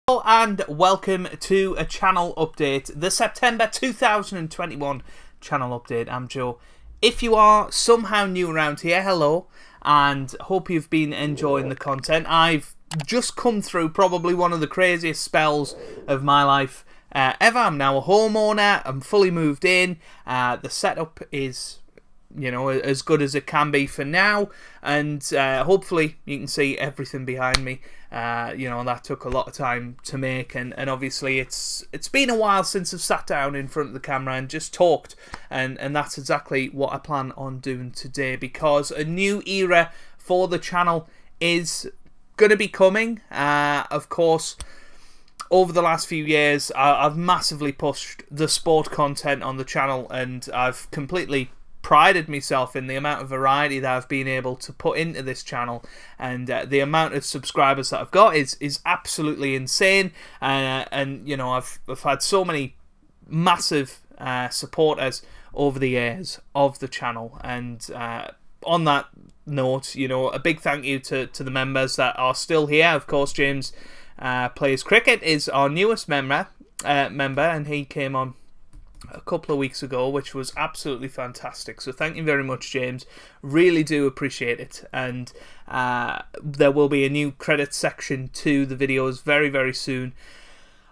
Hello and welcome to a channel update, the September 2021 channel update. I'm Joe. If you are somehow new around here, hello, and hope you've been enjoying the content. I've just come through probably one of the craziest spells of my life ever. I'm now a homeowner, I'm fully moved in, the setup is, you know, as good as it can be for now, and hopefully you can see everything behind me. You know, that took a lot of time to make, and obviously it's been a while since I've sat down in front of the camera and just talked, and that's exactly what I plan on doing today, because a new era for the channel is going to be coming. Of course, over the last few years I've massively pushed the sport content on the channel, and I've completely prided myself in the amount of variety that I've been able to put into this channel, and the amount of subscribers that I've got is absolutely insane, and you know, I've had so many massive supporters over the years of the channel, and on that note, you know, a big thank you to the members that are still here. Of course, James Plays Cricket is our newest member, and he came on a couple of weeks ago, which was absolutely fantastic. So thank you very much, James. Really do appreciate it. And there will be a new credits section to the videos very, very soon.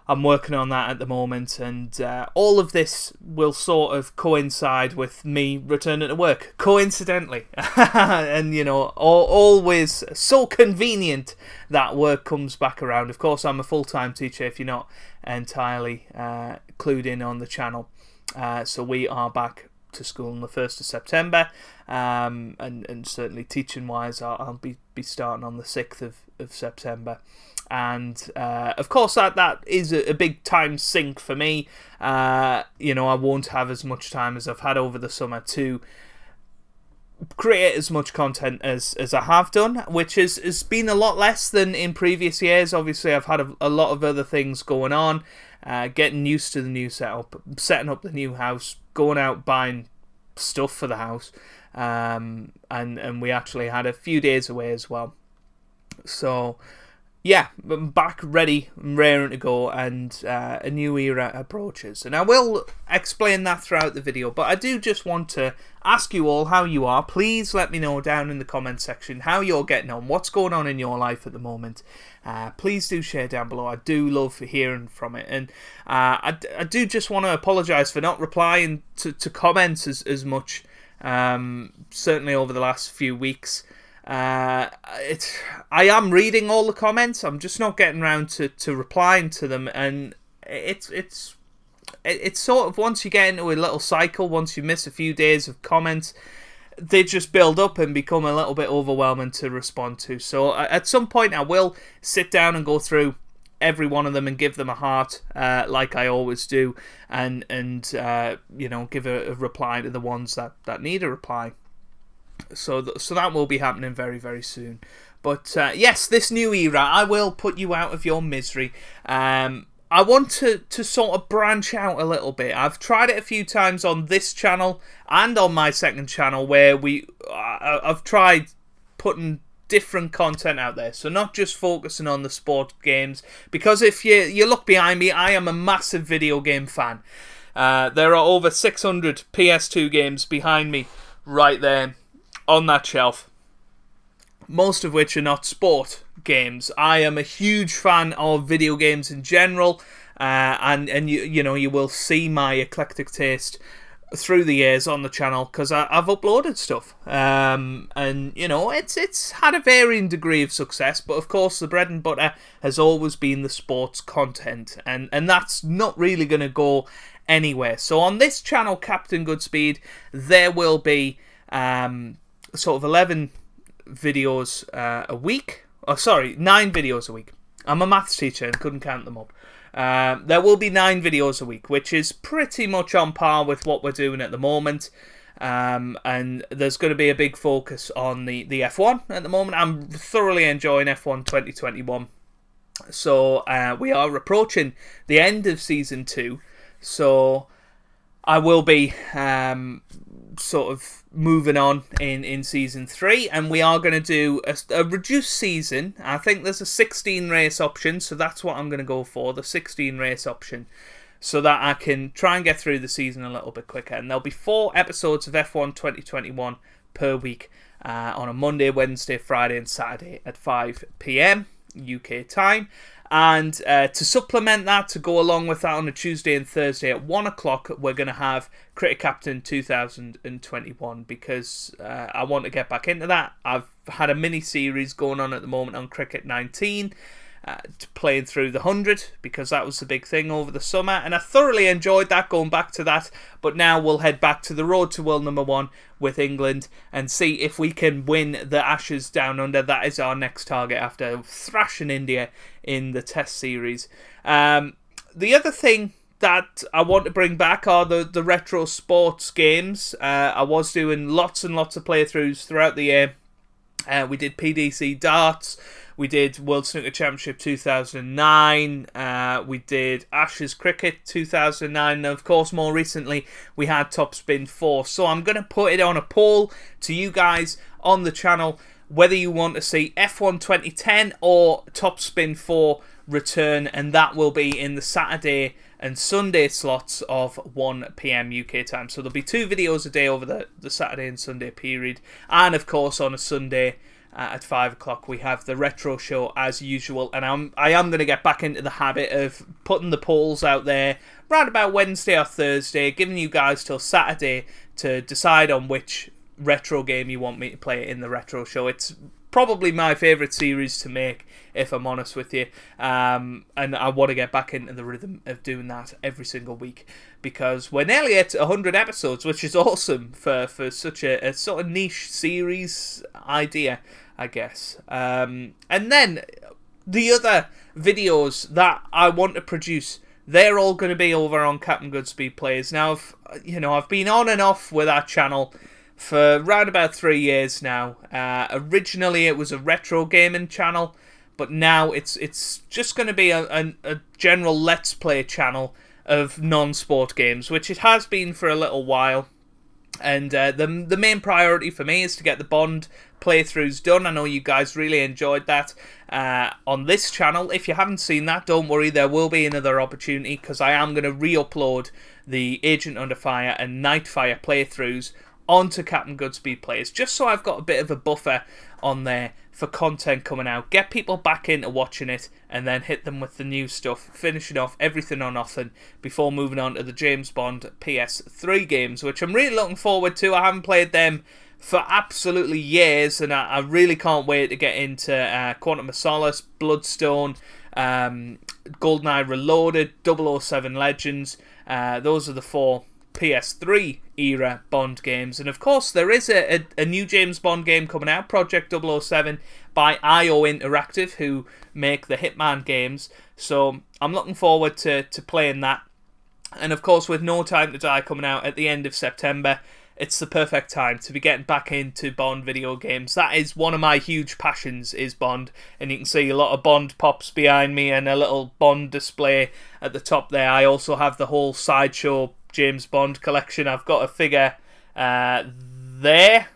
I'm working on that at the moment, and all of this will sort of coincide with me returning to work, coincidentally. And, you know, always so convenient that work comes back around. Of course, I'm a full-time teacher, if you're not entirely clued in on the channel. So we are back to school on the 1st of September, and certainly teaching-wise, I'll be starting on the 6th of September. And of course that is a big time sink for me. You know, I won't have as much time as I've had over the summer to create as much content as I have done, which has been a lot less than in previous years. Obviously, I've had a lot of other things going on, getting used to the new setup, setting up the new house, going out buying stuff for the house, and we actually had a few days away as well. So yeah, I'm back ready and raring to go, and a new era approaches. And I will explain that throughout the video, but I do just want to ask you all how you are. Please let me know down in the comment section how you're getting on, what's going on in your life at the moment. Please do share down below. I do love hearing from it. And I do just want to apologise for not replying to comments as much, certainly over the last few weeks. I am reading all the comments, I'm just not getting around to replying to them, and it's sort of, once you get into a little cycle, once you miss a few days of comments, they just build up and become a little bit overwhelming to respond to. So at some point I will sit down and go through every one of them and give them a heart, like I always do, and you know, give a reply to the ones that need a reply. So that will be happening very, very soon. But yes, this new era, I will put you out of your misery. I want to sort of branch out a little bit. I've tried it a few times on this channel and on my second channel, where I've tried putting different content out there, so not just focusing on the sport games, because if you look behind me, I am a massive video game fan. There are over 600 PS2 games behind me right there on that shelf, most of which are not sport games. I am a huge fan of video games in general, and you know, you will see my eclectic taste through the years on the channel, because I've uploaded stuff, and you know, it's had a varying degree of success, but of course the bread and butter has always been the sports content, and that's not really going to go anywhere. So on this channel, Captain Goodspeed, there will be sort of 11 videos a week. Oh, sorry, 9 videos a week. I'm a maths teacher and couldn't count them up. There will be 9 videos a week, which is pretty much on par with what we're doing at the moment. And there's going to be a big focus on the F1 at the moment. I'm thoroughly enjoying F1 2021. So we are approaching the end of Season 2. So I will be sort of moving on in season 3, and we are going to do a reduced season. I think there's a 16 race option, so that's what I'm going to go for, the 16 race option, so that I can try and get through the season a little bit quicker. And there'll be 4 episodes of F1 2021 per week on a Monday, Wednesday, Friday and Saturday at 5 PM UK time. And to supplement that, to go along with that on a Tuesday and Thursday at 1 o'clock, we're going to have Cricket Captain 2021, because I want to get back into that. I've had a mini-series going on at the moment on Cricket 19, playing through the 100, because that was the big thing over the summer, and I thoroughly enjoyed that, going back to that. But now we'll head back to the road to world #1 with England and see if we can win the Ashes Down Under. That is our next target after thrashing India in the Test series. The other thing that I want to bring back are the retro sports games. I was doing lots and lots of playthroughs throughout the year. We did PDC Darts, we did World Snooker Championship 2009, we did Ashes Cricket 2009, and of course more recently we had Top Spin 4. So I'm going to put it on a poll to you guys on the channel, whether you want to see F1 2010 or Top Spin 4 return, and that will be in the Saturday and Sunday slots of 1 PM UK time. So there'll be 2 videos a day over the Saturday and Sunday period, and of course on a Sunday at 5 o'clock we have the retro show as usual. And I am going to get back into the habit of putting the polls out there around about Wednesday or Thursday, giving you guys till Saturday to decide on which retro game you want me to play in the retro show. It's probably my favourite series to make, if I'm honest with you, and I want to get back into the rhythm of doing that every single week, because we're nearly at 100 episodes, which is awesome for such a sort of niche series idea, I guess. And then the other videos that I want to produce, they're all going to be over on Captain Goodspeed Plays. Now, I've been on and off with our channel for around about 3 years now. Originally it was a retro gaming channel, but now it's just going to be a general Let's Play channel of non-sport games, which it has been for a little while. And the main priority for me is to get the Bond playthroughs done. I know you guys really enjoyed that on this channel. If you haven't seen that, don't worry, there will be another opportunity, because I am going to re-upload the Agent Under Fire and Nightfire playthroughs onto Captain Goodspeed Plays, just so I've got a bit of a buffer on there for content coming out. Get people back into watching it, and then hit them with the new stuff, finishing off everything or nothing before moving on to the James Bond PS3 games, which I'm really looking forward to. I haven't played them for absolutely years, and I really can't wait to get into Quantum of Solace, Bloodstone, GoldenEye Reloaded, 007 Legends. Those are the 4 PS3 era Bond games. And of course there is a new James Bond game coming out, Project 007, by IO Interactive, who make the Hitman games. So I'm looking forward to playing that. And of course, with No Time to Die coming out at the end of September, it's the perfect time to be getting back into Bond video games. That is one of my huge passions, is Bond. And you can see a lot of Bond pops behind me and a little Bond display at the top there. I also have the whole Sideshow James Bond collection. I've got a figure there,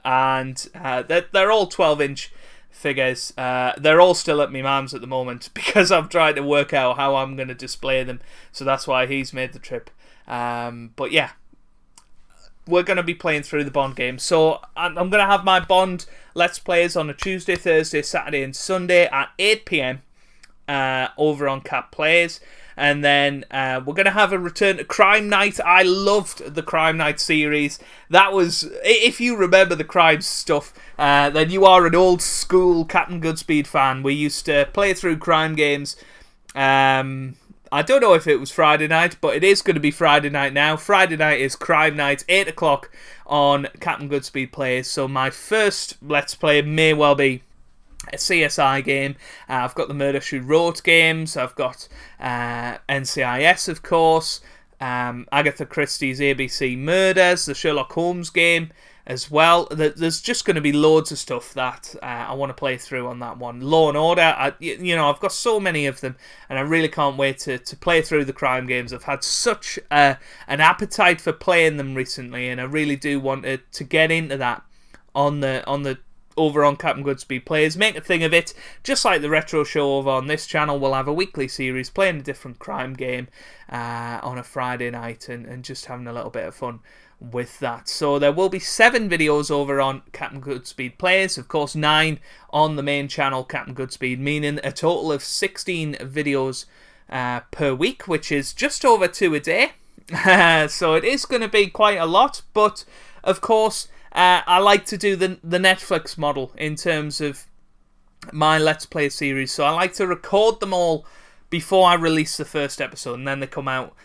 and they're all 12-inch figures. They're all still at my mum's at the moment, because I'm trying to work out how I'm going to display them, so that's why he's made the trip. But yeah, we're going to be playing through the Bond games. So I'm going to have my Bond Let's Plays on a Tuesday, Thursday, Saturday and Sunday at 8 PM over on Cap Plays. And then we're going to have a return to Crime Night. I loved the Crime Night series. That was, if you remember the crime stuff, then you are an old school Captain Goodspeed fan. We used to play through crime games. I don't know if it was Friday night, but it is going to be Friday night now. Friday night is Crime Night, 8 o'clock on Captain Goodspeed Plays. So my first Let's Play may well be a CSI game. I've got the Murder She Wrote games. I've got NCIS, of course. Agatha Christie's ABC Murders, the Sherlock Holmes game. as well. There's just going to be loads of stuff that I want to play through on that one. Law and Order, I've got so many of them, and I really can't wait to play through the crime games. I've had such an appetite for playing them recently, and I really do want to get into that on the over on Captain Goodspeed Plays. Make a thing of it, just like the Retro Show over on this channel. We'll have a weekly series playing a different crime game on a Friday night, and just having a little bit of fun with that. So there will be 7 videos over on Captain Goodspeed Plays, of course 9 on the main channel Captain Goodspeed, meaning a total of 16 videos per week, which is just over 2 a day. So it is going to be quite a lot, but of course I like to do the Netflix model in terms of my Let's Play series. So I like to record them all before I release the first episode, and then they come out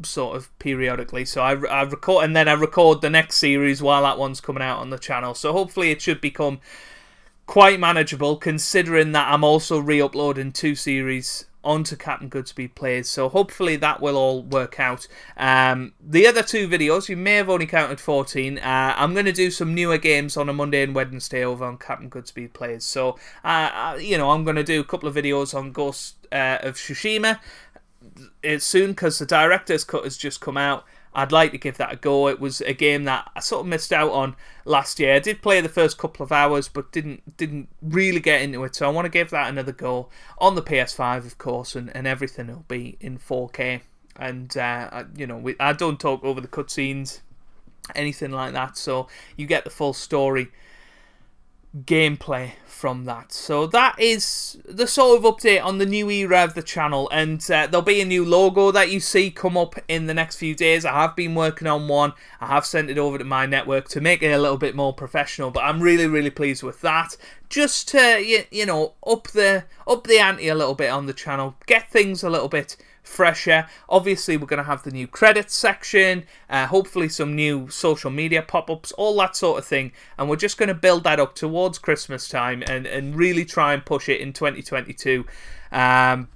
sort of periodically. So I record, and then I record the next series while that one's coming out on the channel. So hopefully it should become quite manageable, considering that I'm also re-uploading 2 series onto Captain Goodspeed Plays, so hopefully that will all work out. The other 2 videos, you may have only counted 14. I'm going to do some newer games on a Monday and Wednesday over on Captain Goodspeed Plays. So, I'm going to do a couple of videos on Ghost of Tsushima soon, because the director's cut has just come out. I'd like to give that a go. It was a game that I sort of missed out on last year. I did play the first couple of hours, but didn't really get into it. So I want to give that another go on the PS5, of course, and everything will be in 4K. And I don't talk over the cutscenes, anything like that. So you get the full story gameplay from that. So that is the sort of update on the new era of the channel, and there'll be a new logo that you see come up in the next few days. I have been working on one. I have sent it over to my network to make it a little bit more professional, but I'm really pleased with that. Just to up the ante a little bit on the channel, get things a little bit fresher. Obviously we're going to have the new credits section, hopefully some new social media pop-ups, all that sort of thing, and we're just going to build that up towards Christmas time and really try and push it in 2022, and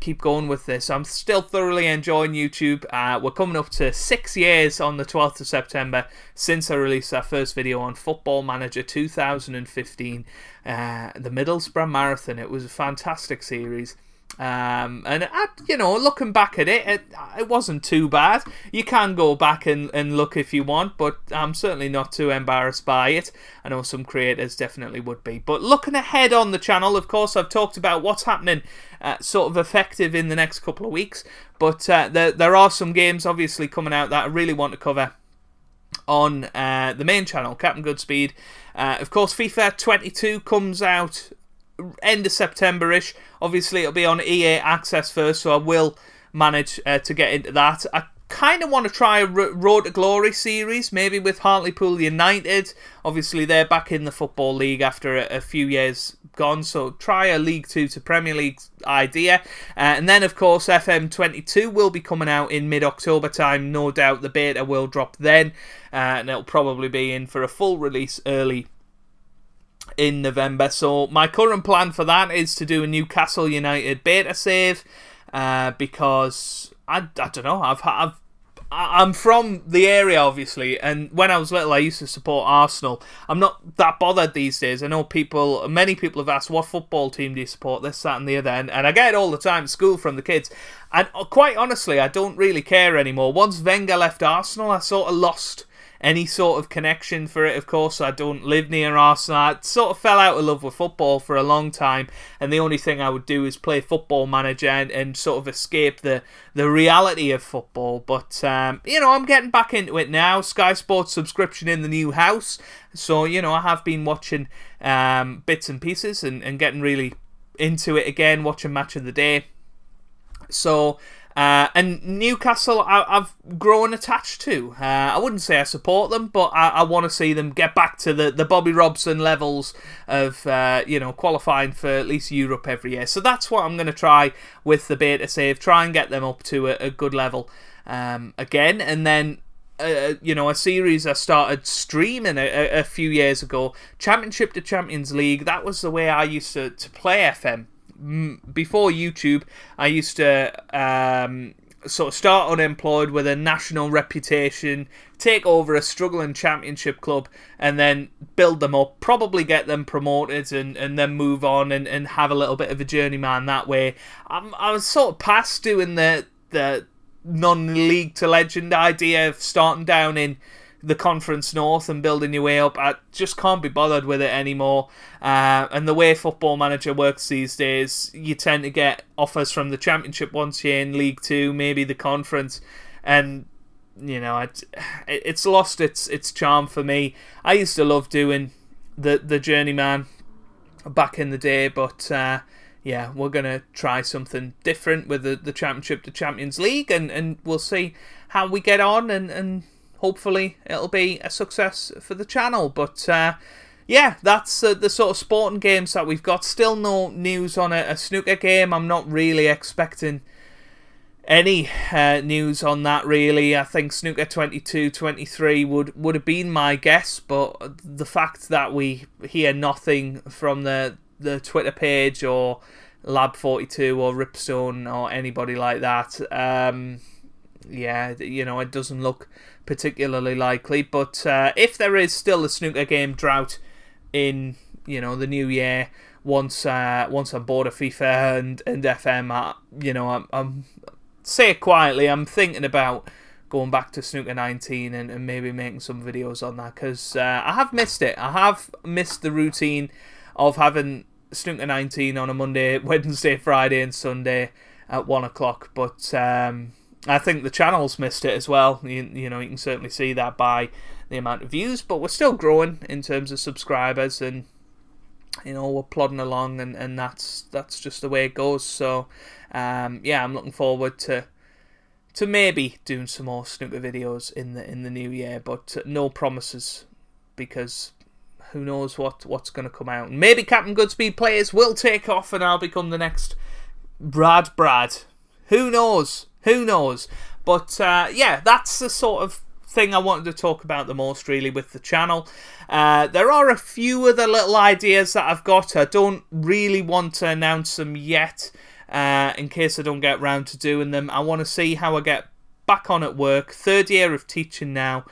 keep going with this. I'm still thoroughly enjoying YouTube. We're coming up to 6 years on the 12th of September since I released our first video on Football Manager 2015, the Middlesbrough Marathon. It was a fantastic series. Looking back at it, it wasn't too bad. You can go back and look if you want, but I'm certainly not too embarrassed by it. I know some creators definitely would be. But looking ahead on the channel, of course, I've talked about what's happening sort of effective in the next couple of weeks, but there are some games obviously coming out that I really want to cover on the main channel, Captain Goodspeed. Of course, FIFA 22 comes out end of September-ish. Obviously it'll be on EA Access first, so I will manage to get into that. I kind of want to try a Road to Glory series, maybe with Hartlepool United. Obviously they're back in the Football League after a few years gone, so try a League 2 to Premier League idea. And then of course FM22 will be coming out in mid-October time. No doubt the beta will drop then, and it'll probably be in for a full release early in November. So my current plan for that is to do a Newcastle United beta save, because I don't know, I'm from the area obviously, and when I was little I used to support Arsenal. I'm not that bothered these days. I know many people have asked, what football team do you support, this, that and the other, and I get it all the time at school from the kids, and quite honestly I don't really care anymore. Once Wenger left Arsenal, I sort of lost any sort of connection for it. Of course, I don't live near Arsenal. I sort of fell out of love with football for a long time, and the only thing I would do is play Football Manager and sort of escape the reality of football. But I'm getting back into it now. Sky Sports subscription in the new house, so I have been watching bits and pieces and getting really into it again, watching Match of the Day. So and Newcastle, I've grown attached to. I wouldn't say I support them, but I want to see them get back to the Bobby Robson levels of qualifying for at least Europe every year. So that's what I'm going to try with the beta save. Try and get them up to a good level again, and then a series I started streaming a few years ago, Championship to Champions League. That was the way I used to play FM. Before YouTube, I used to sort of start unemployed with a national reputation, take over a struggling championship club, and then build them up, probably get them promoted, and then move on and have a little bit of a journeyman that way. I was sort of past doing the non-league to legend idea of starting down in the Conference North and building your way up. I just can't be bothered with it anymore. And the way Football Manager works these days, you tend to get offers from the Championship once you're in League 2, maybe the Conference, and you know, it's lost its charm for me. I used to love doing the journeyman back in the day, but yeah, we're going to try something different with the Championship to Champions League, and we'll see how we get on, and hopefully it'll be a success for the channel. But yeah, that's the sort of sporting games that we've got. Still no news on a snooker game. I'm not really expecting any news on that, really. I think Snooker 22, 23 would have been my guess, but the fact that we hear nothing from the Twitter page or Lab 42 or Ripstone or anybody like that, yeah, you know, it doesn't look particularly likely. But if there is still a snooker game drought in, you know, the new year, once I'm bored of FIFA and FM, you know, I'm say it quietly, I'm thinking about going back to Snooker 19 and maybe making some videos on that, because I have missed it. I have missed the routine of having Snooker 19 on a Monday, Wednesday, Friday and Sunday at 1 o'clock. But I think the channel's missed it as well. You know, you can certainly see that by the amount of views, but we're still growing in terms of subscribers, and you know, we're plodding along, and that's just the way it goes. So yeah, I'm looking forward to maybe doing some more snooker videos in the new year, but no promises, because who knows what's going to come out. Maybe Captain Goodspeed Players will take off and I'll become the next Brad. Who knows? Who knows? But yeah, that's the sort of thing I wanted to talk about the most, really, with the channel. There are a few other little ideas that I've got. I don't really want to announce them yet, in case I don't get around to doing them. I want to see how I get back on at work. 3rd year of teaching now,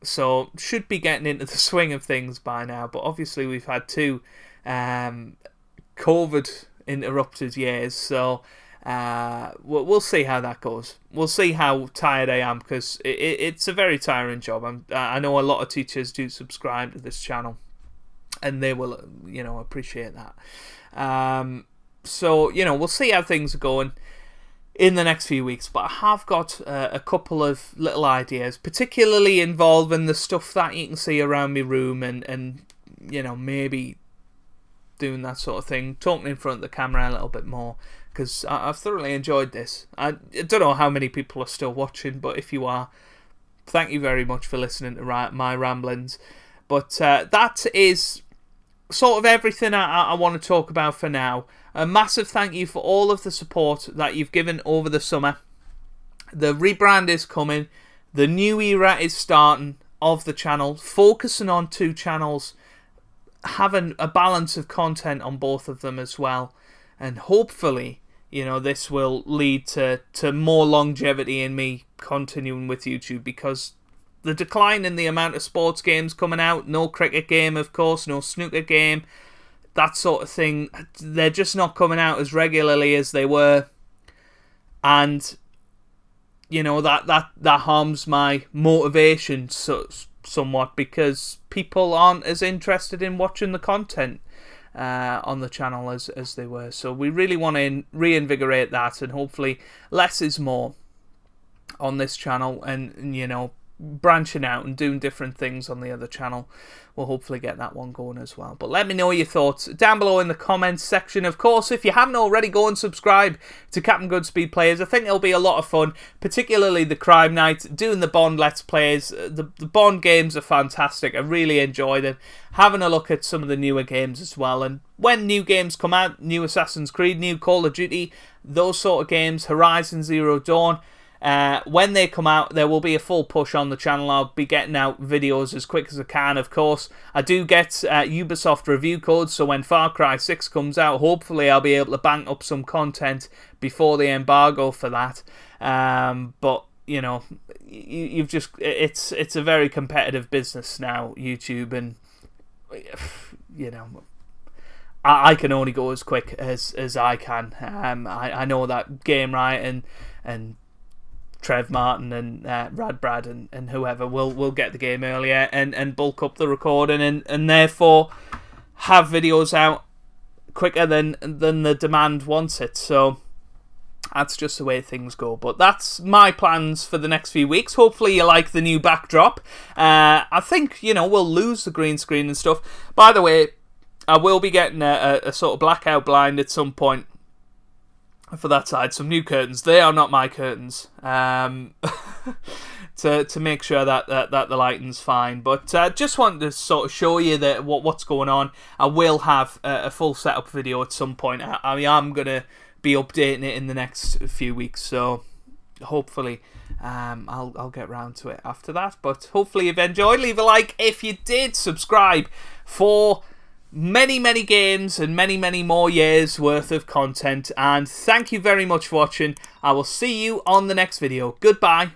so should be getting into the swing of things by now. But obviously we've had 2 COVID interrupted years, so we'll see how that goes. We'll see how tired I am, because it's a very tiring job. I know a lot of teachers do subscribe to this channel, and they will, you know, appreciate that. So, you know, we'll see how things are going in the next few weeks. But I have got a couple of little ideas, particularly involving the stuff that you can see around my room, and you know, maybe doing that sort of thing, talking in front of the camera a little bit more, because I've thoroughly enjoyed this. I don't know how many people are still watching, but if you are, thank you very much for listening to my ramblings. But that is sort of everything I want to talk about for now. A massive thank you for all of the support that you've given over the summer. The rebrand is coming. The new era is starting of the channel, focusing on 2 channels, having a balance of content on both of them as well. And hopefully, you know, this will lead to more longevity in me continuing with YouTube, because the decline in the amount of sports games coming out, no cricket game, of course, no snooker game, that sort of thing, they're just not coming out as regularly as they were. And, you know, that harms my motivation somewhat, because people aren't as interested in watching the content on the channel as they were. So we really want to reinvigorate that, and hopefully less is more on this channel, and you know, branching out and doing different things on the other channel will hopefully get that one going as well. But let me know your thoughts down below in the comments section. Of course, if you haven't already, go and subscribe to Captain Goodspeed Players. I think it'll be a lot of fun, particularly the Crime Night, doing the Bond Let's Plays. The Bond games are fantastic. I really enjoy them. Having a look at some of the newer games as well, and when new games come out, new Assassin's Creed, new Call of Duty, those sort of games, Horizon Zero Dawn, When they come out, there will be a full push on the channel. I'll be getting out videos as quick as I can, of course. I do get Ubisoft review codes, so when Far Cry 6 comes out, hopefully I'll be able to bank up some content before the embargo for that. But, you know, you've just... It's a very competitive business now, YouTube, and, you know... I can only go as quick as I can. I know that Game Riot and Trev Martin and Rad Brad and whoever will get the game earlier and bulk up the recording and therefore have videos out quicker than the demand wants it. So that's just the way things go. But that's my plans for the next few weeks. Hopefully you like the new backdrop. I think, you know, we'll lose the green screen and stuff. By the way, I will be getting a sort of blackout blind at some point for that side. Some new curtains. They are not my curtains. To make sure that the lighting's fine. But just wanted to sort of show you that what's going on. I will have a full setup video at some point. I mean, I'm gonna be updating it in the next few weeks. So hopefully I'll get round to it after that. But hopefully you've enjoyed. Leave a like if you did. Subscribe for many games and many more years worth of content, and thank you very much for watching. I will see you on the next video. Goodbye.